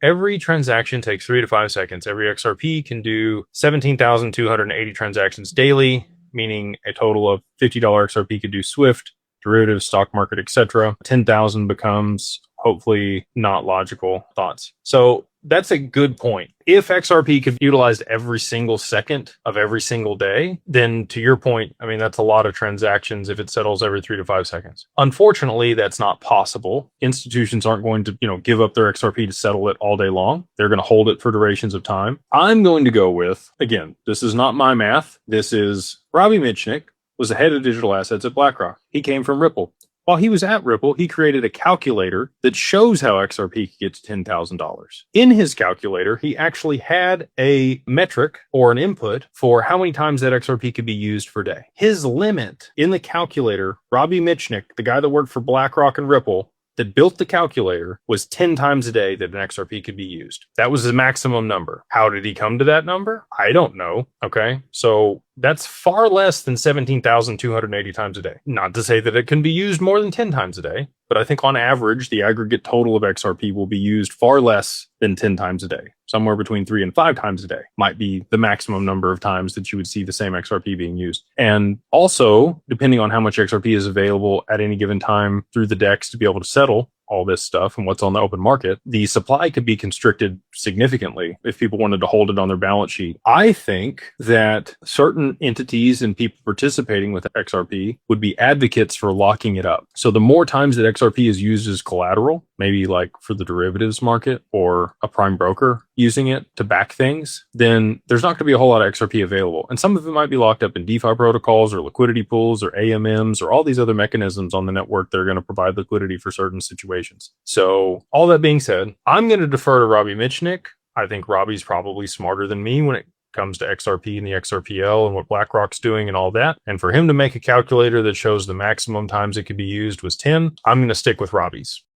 every transaction takes 3 to 5 seconds. Every XRP can do 17,280 transactions daily, meaning a total of $50 XRP could do Swift, derivatives, stock market, etc. 10,000 becomes hopefully not logical thoughts. So that's a good point. If XRP could be utilized every single second of every single day, then to your point, I mean, that's a lot of transactions if it settles every 3 to 5 seconds. Unfortunately, that's not possible. Institutions aren't going to, give up their XRP to settle it all day long. They're going to hold it for durations of time. I'm going to go with, again, this is not my math. This is Robbie Mitchnick was the head of digital assets at BlackRock. He came from Ripple. While he was at Ripple, he created a calculator that shows how XRP could get to $10,000. In his calculator, he actually had a metric or an input for how many times that XRP could be used per day. His limit in the calculator, Robbie Mitchnick, the guy that worked for BlackRock and Ripple, that built the calculator, was 10 times a day that an XRP could be used. That was the maximum number. How did he come to that number? I don't know. Okay. So that's far less than 17,280 times a day. Not to say that it can be used more than 10 times a day, but I think on average, the aggregate total of XRP will be used far less than 10 times a day. Somewhere between 3 and 5 times a day might be the maximum number of times that you would see the same XRP being used. And also, depending on how much XRP is available at any given time through the DEX to be able to settle all this stuff and what's on the open market, the supply could be constricted significantly if people wanted to hold it on their balance sheet. I think that certain entities and people participating with XRP would be advocates for locking it up. So the more times that XRP is used as collateral, maybe like for the derivatives market or a prime broker using it to back things, then there's not going to be a whole lot of XRP available. And some of it might be locked up in DeFi protocols or liquidity pools or AMMs or all these other mechanisms on the network that are going to provide liquidity for certain situations. So all that being said, I'm going to defer to Robbie Mitchnick. I think Robbie's probably smarter than me when it comes to XRP and the XRPL and what BlackRock's doing and all that. And for him to make a calculator that shows the maximum times it could be used was 10, I'm going to stick with Robbie's.